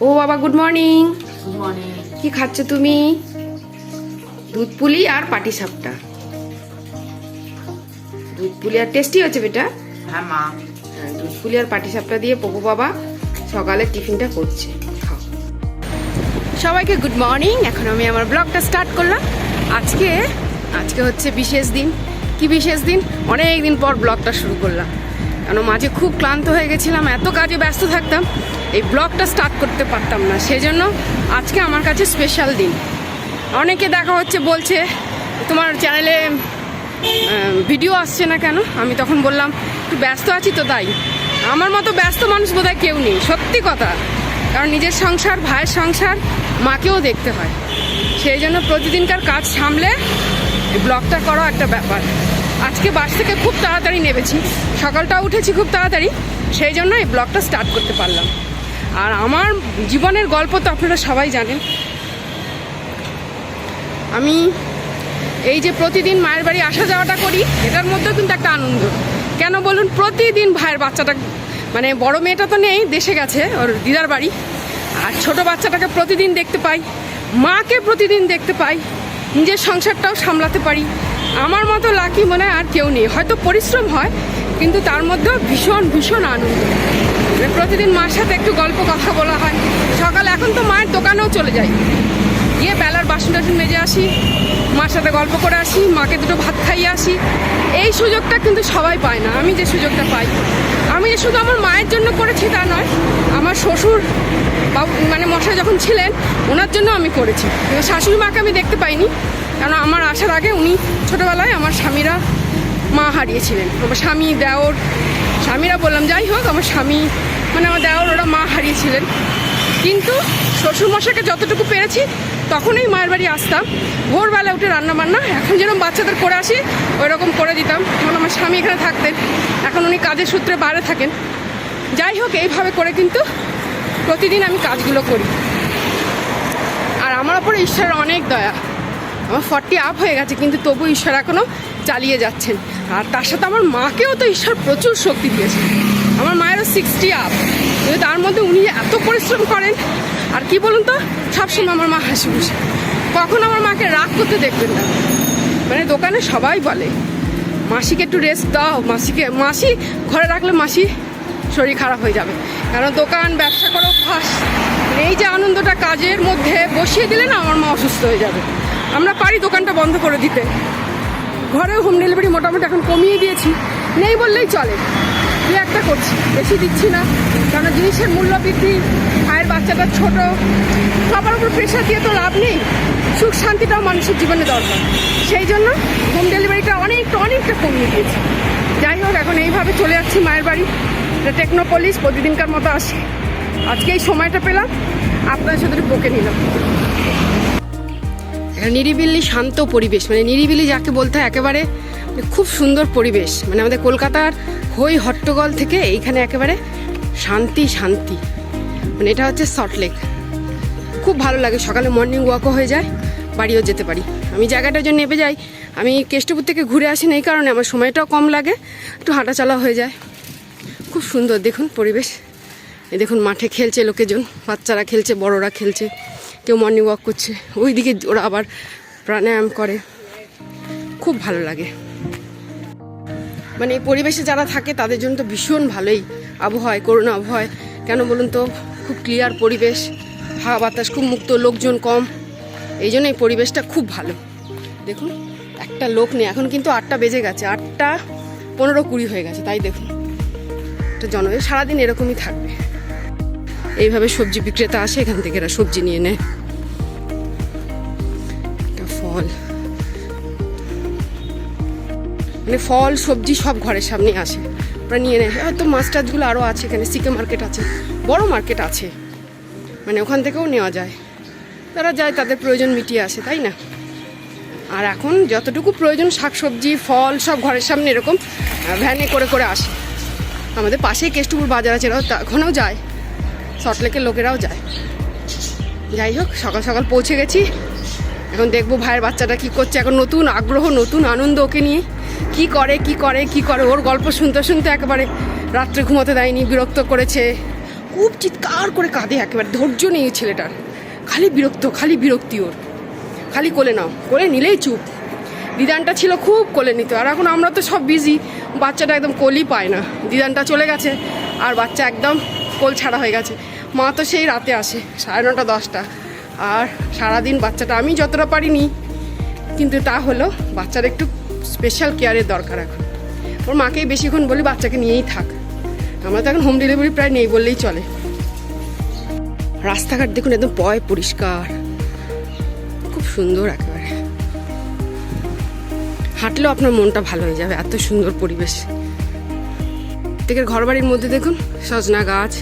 ও বাবা, good morning. Good morning. কি খাচ্ছ তুমি? দুধ পুলি আর পাটি সাপটা। দুধ পুলি আর টেস্টি হচ্ছে বেটা। হ্যাঁ মা। হ্যাঁ, দুধ পুলি আর পাটি সাপটা দিয়ে পপু বাবা সকালে টিফিনটা করছে। খাও। সবাইকে গুড মর্নিং। এখন আমি আমার ব্লগটা স্টার্ট করলাম। আজকে হচ্ছে বিশেষ দিন। কি বিশেষ দিন? অনেক দিন পর ব্লগটা শুরু করলাম, কারণ মাঝে খুব ক্লান্ত হয়ে গেছিলাম, এত কাজে ব্যস্ত থাকতাম এই ব্লগটা স্টার্ট করতে পারতাম না। সেজন্য আজকে আমার কাছে স্পেশাল দিন। অনেকে দেখা হচ্ছে বলছে তোমার চ্যানেলে ভিডিও আসছে না কেন? আমি তখন বললাম একটু ব্যস্ত আছি তো, তাই। আমার মতো ব্যস্ত মানুষ বোধহয় কেউ নেই, সত্যি কথা। কারণ নিজের সংসার, ভাইয়ের সংসার, মাকেও দেখতে হয়। সেই জন্য প্রতিদিনকার কাজ সামলে ব্লগটা করা একটা ব্যাপার। আজকে বাস থেকে খুব তাড়াতাড়ি নেমেছি, সকালটা উঠেছি খুব তাড়াতাড়ি, সেই জন্য এই ব্লগটা স্টার্ট করতে পারলাম। আর আমার জীবনের গল্প তো আপনারা সবাই জানেন। আমি এই যে প্রতিদিন মায়ের বাড়ি আসা যাওয়াটা করি, এটার মধ্যেও কিন্তু একটা আনন্দ। কেন বলুন? প্রতিদিন ভাইয়ের বাচ্চাটা, মানে বড় মেয়েটা তো নেই, দেশে গেছে ওর দিদার বাড়ি, আর ছোট বাচ্চাটাকে প্রতিদিন দেখতে পাই, মাকে প্রতিদিন দেখতে পাই, নিজের সংসারটাও সামলাতে পারি। আমার মতো লাকি মনে হয় আর কেউ নেই। হয়তো পরিশ্রম হয়, কিন্তু তার মধ্যেও ভীষণ ভীষণ আনন্দ। প্রতিদিন মার সাথে একটু গল্প কথা বলা হয়। সকালে এখন তো মায়ের দোকানেও চলে যাই, গিয়ে বেলার বাসন টাসন মেজে আসি, মার সাথে গল্প করে আসি, মাকে দুটো ভাত খাইয়ে আসি। এই সুযোগটা কিন্তু সবাই পায় না, আমি যে সুযোগটা পাই। আমি যে শুধু আমার মায়ের জন্য করেছি তা নয়, আমার শ্বশুর বাবু মানে মশাই যখন ছিলেন ওনার জন্য আমি করেছি। কিন্তু শাশুড়ি মাকে আমি দেখতে পাইনি, কারণ আমার আসার আগে উনি ছোটোবেলায় আমার স্বামীরা মা হারিয়েছিলেন। আমার স্বামী, দেওর, স্বামীরা বললাম, যাই হোক, আমার স্বামী মানে আমার দেওর, ওরা মা হারিয়েছিলেন। কিন্তু শ্বশুরমশাইকে যতটুকু পেরেছি তখনই মায়ের বাড়ি আসতাম, ভোরবেলা উঠে রান্না বান্না এখন যেরকম বাচ্চাদের করে আসি ওই রকম করে দিতাম। তখন আমার স্বামী এখানে থাকতেন, এখন উনি কাজের সূত্রে বাইরে থাকেন। যাই হোক, এইভাবে করে কিন্তু প্রতিদিন আমি কাজগুলো করি। আর আমার ওপরে ঈশ্বরের অনেক দয়া। আমার 40 আপ হয়ে গেছে, কিন্তু তবু ঈশ্বর এখনও চালিয়ে যাচ্ছেন। আর তার সাথে আমার মাকেও তো ঈশ্বর প্রচুর শক্তি দিয়েছে। আমার মায়েরও 60 আপ, কিন্তু তার মধ্যে উনি এত পরিশ্রম করেন। আর কি বলুন তো, সবসময় আমার মা হাসি খুশি, কখন আমার মাকে রাগ করতে দেখবেন না। মানে দোকানে সবাই বলে মাসিকে একটু রেস্ট দাও, মাসি ঘরে রাখলে মাসি শরীর খারাপ হয়ে যাবে, কারণ দোকান ব্যবসা করে অভ্যাস। এই যে আনন্দটা কাজের মধ্যে বসিয়ে দিলে না, আমার মা অসুস্থ হয়ে যাবে। আমরা পারি দোকানটা বন্ধ করে দিতে, ঘরে হোম ডেলিভারি মোটামুটি এখন কমিয়ে দিয়েছি, নেই বললেই চলে। দু একটা করছি, বেশি দিচ্ছি না, কারণ জিনিসের মূল্য বৃদ্ধি, ভাইয়ের বাচ্চাটা ছোট, সবার উপর প্রেশার দিয়ে তো লাভ নেই। সুখ শান্তিটাও মানুষের জীবনে দরকার, সেই জন্য হোম ডেলিভারিটা অনেকটা কমিয়ে দিয়েছি। যাই হোক, এখন এইভাবে চলে যাচ্ছি মায়ের বাড়ি, টেকনোপলিস, প্রতিদিনকার মতো আসি। আজকে এই সময়টা পেলাম, আপনাদের সাথে বকে নিলাম। নিরিবিলি শান্ত পরিবেশ, মানে নিরিবিলি যাকে বলতে হয়, একেবারে খুব সুন্দর পরিবেশ। মানে আমাদের কলকাতার হই হট্টগোল থেকে এইখানে একেবারে শান্তি। মানে এটা হচ্ছে সল্টলেক। খুব ভালো লাগে, সকালে মর্নিং ওয়াকও হয়ে যায়, বাড়িও যেতে পারি। আমি জায়গাটার জন্য নেমে যাই, আমি কেষ্টপুর থেকে ঘুরে আসি না, এই কারণে আমার সময়টাও কম লাগে, একটু হাঁটাচলা হয়ে যায়। খুব সুন্দর দেখুন পরিবেশ। এই দেখুন মাঠে খেলছে লোকেজন, বাচ্চারা খেলছে, বড়রা খেলছে, কেউ মর্নিং ওয়াক করছে, ওইদিকে ওরা আবার প্রাণায়াম করে। খুব ভালো লাগে। মানে এই পরিবেশে যারা থাকে তাদের জন্য তো ভীষণ ভালোই আবহাওয়ায়, করোনা আবহাওয়ায়। কেন বলুন তো, খুব ক্লিয়ার পরিবেশ, হাওয়া বাতাস খুব মুক্ত, লোকজন কম, এই জন্য এই পরিবেশটা খুব ভালো। দেখুন একটা লোক নেই, এখন কিন্তু 8টা বেজে গেছে, 8টা 15-20 হয়ে গেছে, তাই দেখুন একটা জনগণ সারাদিন এরকমই থাকবে। এইভাবে সবজি বিক্রেতা আসে, এখান থেকে এরা সবজি নিয়ে নেয়। একটা ফল, মানে ফল সবজি সব ঘরের সামনে আসে, ওরা নিয়ে নেয়। হয়তো মাছ টাছগুলো আরও আছে, এখানে সিকে মার্কেট আছে, বড় মার্কেট আছে, মানে ওখান থেকেও নেওয়া যায়। তারা যায়, তাদের প্রয়োজন মিটিয়ে আসে, তাই না? আর এখন যতটুকু প্রয়োজন শাকসবজি, ফল সব ঘরের সামনে এরকম ভ্যানে করে আসে। আমাদের পাশেই কেষ্টপুর বাজার আছে, এরাও ওখানেও যায়, সল্টলেকের লোকেরাও যায়। যাই হোক, সকাল সকাল পৌঁছে গেছি। এখন দেখবো ভাইয়ের বাচ্চাটা কি করছে। এখন নতুন আগ্রহ, নতুন আনন্দ ওকে নিয়ে। কি করে ওর গল্প শুনতে একেবারে রাত্রে ঘুমোতে দেয়নি, বিরক্ত করেছে, খুব চিৎকার করে কাঁদে, একেবারে ধৈর্য নেই এই ছেলেটার, খালি বিরক্তি ওর, খালি কোলে নাও, কোলে নিলেই চুপ। দিদানটা ছিল খুব কোলে নিত, আর এখন আমরা তো সব বিজি, বাচ্চাটা একদম কোলই পায় না। দিদানটা চলে গেছে আর বাচ্চা একদম কোল ছাড়া হয়ে গেছে। মা তো সেই রাতে আসে 9:30 10টা, আর সারাদিন বাচ্চাটা আমি যতটা পারিনি, কিন্তু তা হলো বাচ্চার একটু স্পেশাল কেয়ারের দরকার এখন। ওর মাকেই বেশিক্ষণ বলি বাচ্চাকে নিয়েই থাক। আমরা তো এখন হোম ডেলিভারি প্রায় নেই বললেই চলে। রাস্তাঘাট দেখুন একদম পরিষ্কার, খুব সুন্দর, একেবারে হাঁটলেও আপনার মনটা ভালো হয়ে যাবে, এত সুন্দর পরিবেশ। প্রত্যেকের ঘর বাড়ির মধ্যে দেখুন সজনা গাছ,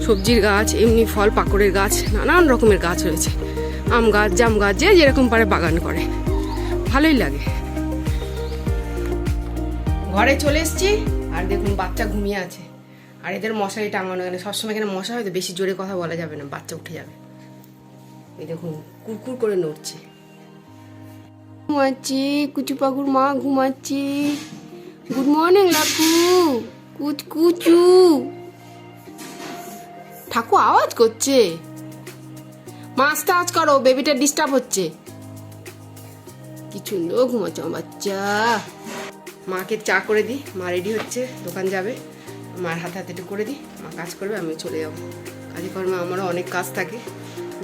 সবজির গাছ, এমনি ফল পাকড়ের গাছ, নানান রকমের গাছ রয়েছে, আম গাছ, জাম গাছ, যে যেরকম পারে বাগান করে, ভালোই লাগে। ঘরে চলে এসছি, আর দেখুন বাচ্চা ঘুমিয়ে আছে, আর এদের মশারি টাঙানো, এখানে সবসময় এখানে মশা হয় তো, বেশি জোরে কথা বলা যাবে না, বাচ্চা উঠে যাবে। এই দেখুন কুরকুর করে নড়ছে, ঘুমাচ্ছি কুচু পাকুর মা, ঘুমাচ্ছি। গুড মর্নিং লাকু, কুচু ঠাকু আওয়াজ করছে, মা আস্তে আওয়াজ করো, বেবিটা ডিস্টার্ব হচ্ছে। কি সুন্দর ঘুমাচ্ছে আমার বাচ্চা। মাকে চা করে দিই, মা রেডি হচ্ছে, দোকান যাবে, মার হাতে হাতে একটু করে দিই, মা কাজ করবে, আমি চলে যাবো কাজে কর্মে, আমারও অনেক কাজ থাকে।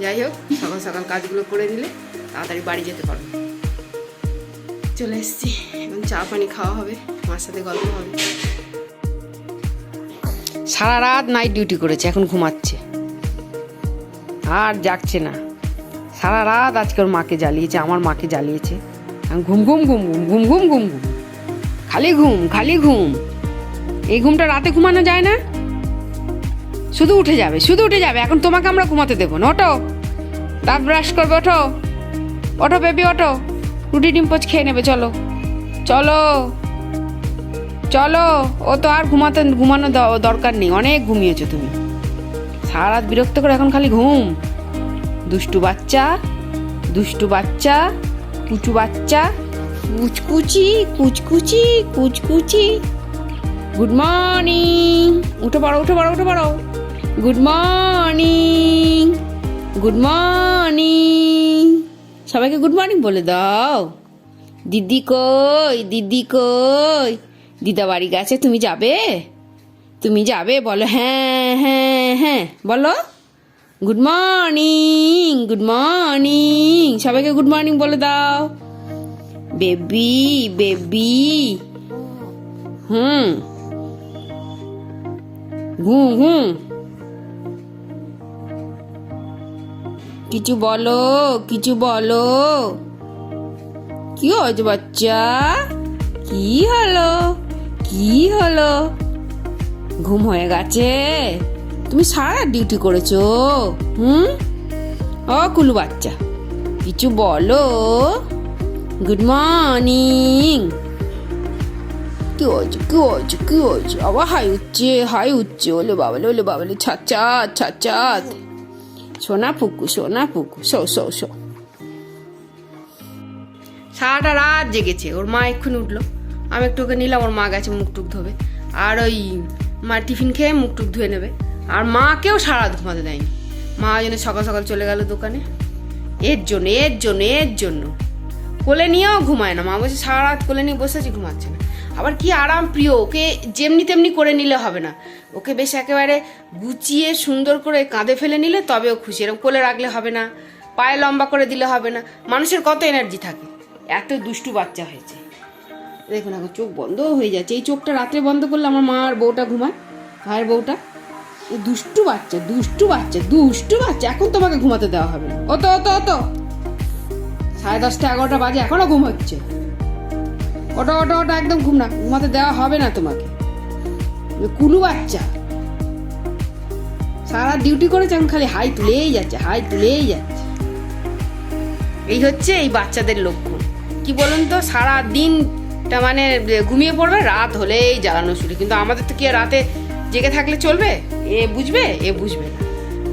যাই হোক, সকাল সকাল কাজগুলো করে দিলে তাড়াতাড়ি বাড়ি যেতে পারবো। চলে এসছি, এখন চা পানি খাওয়া হবে, মার সাথে গল্প হবে। সারা রাত নাইট ডিউটি করেছে, এখন ঘুমাচ্ছে আর জাগছে না। সারা রাত আজকে ওর মাকে জ্বালিয়েছে, আমার মাকে জ্বালিয়েছে। ঘুম ঘুম ঘুম ঘুম ঘুম ঘুম ঘুম ঘুম, খালি ঘুম। এই ঘুমটা রাতে ঘুমানো যায় না, শুধু উঠে যাবে। এখন তোমাকে আমরা ঘুমাতে দেবো না। ওঠো, দাঁত ব্রাশ করবে, ওঠো বেবি, ওঠো, রুটি ডিম পোচ খেয়ে নেবে, চলো। ও তো আর ঘুমানো দরকার নেই, অনেক ঘুমিয়েছো তুমি, সারা রাত বিরক্ত করে, এখন খালি ঘুম। দুষ্টু বাচ্চা, কুচু বাচ্চা, কুচকুচি। গুড মর্নিং, উঠে পড়ো। গুড মর্নিং, সবাইকে গুড মর্নিং বলে দাও। দিদি কই, দিদা বাড়ি গেছে, তুমি যাবে, বলো হ্যাঁ, বলো গুড মর্নিং, সবাইকে গুড মর্নিং বলে দাও। বেবি ঘুম, কিছু বলো। কি হয়েছে বাচ্চা, কি হলো? ঘুম হয়ে গেছে? তুমি সারা ডিউটি করেছো? ও কুলু বাচ্চা, কিছু বলো। Good morning. কি হয়েছে? আবার হাই উঠছে, ওলে বাবালে, ছাচ্চাত। সোনা পুকু, শো। সারাটা রাত জেগেছে, ওর মা এক্ষুনি উঠলো, আমি একটু ওকে নিলাম, ওর মা গেছে মুখ টুক ধোবে, আর ওই মা টিফিন খেয়ে মুখ টুক ধুয়ে নেবে। আর মাকেও সারা রাত ঘুমাতে দেয়নি, মা ওই জন্য সকাল সকাল চলে গেল দোকানে। এর জন্য কোলে নিয়েও ঘুমায় না, মা বলছে সারা রাত কোলে নিয়ে বসেছি, ঘুমাচ্ছে না। আবার কি আরাম প্রিয়, ওকে যেমনি তেমনি করে নিলে হবে না, ওকে বেশ একেবারে গুছিয়ে সুন্দর করে কাঁধে ফেলে নিলে তবে ও খুশি। এরকম কোলে রাখলে হবে না, পায়ে লম্বা করে দিলে হবে না। মানুষের কত এনার্জি থাকে, এত দুষ্টু বাচ্চা হয়েছে। দেখুন এখন চোখ বন্ধ হয়ে যাচ্ছে, এই চোখটা রাত্রে বন্ধ করলে আমার মা আর বউটা ঘুমায়, ভাইয়ের বউটা। এই দুষ্টু বাচ্চা, এখন তোমাকে ঘুমাতে দেওয়া হবে না। অত 10:30 11টা বাজে, এখনো ঘুম হচ্ছে। ওটা একদম ঘুমাতে দেওয়া হবে না তোমাকে। কুলু বাচ্চা সারা ডিউটি করেছে, এখন খালি হাই তুলেই যাচ্ছে। এই হচ্ছে এই বাচ্চাদের লক্ষণ। কি বলুন তো, সারা দিনটা মানে ঘুমিয়ে পড়বে, রাত হলেই জ্বালানো শুরু। কিন্তু আমাদের তো কি রাতে জেগে থাকলে চলবে? এ বুঝবে না।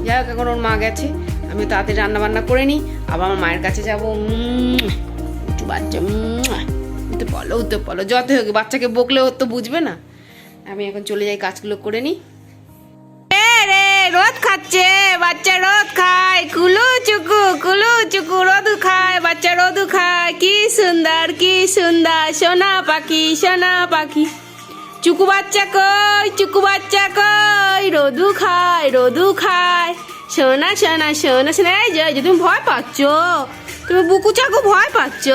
যাই হোক, এখন ওর মা গেছে, আমি তাড়াতাড়ি রান্না বান্না করে নিই, আবার আমার মায়ের কাছে যাবো। একটু বাচ্চা উঠতে বলো, যত হোক বাচ্চাকে বকলেও তো বুঝবে না। আমি এখন চলে যাই, কাজগুলো করে নিই। রোদ খাচ্ছে, বাচ্চা রোদ খায়, কুলু চুকু রোদু খায়, বাচ্চা রোদু খায়। কি সুন্দর সোনা পাখি। চুকু বাচ্চা কই, রোদু খায়। সোনা। এই যে তুমি ভয় পাচ্ছ, তুমি বুকু চাকু ভয় পাচ্ছ।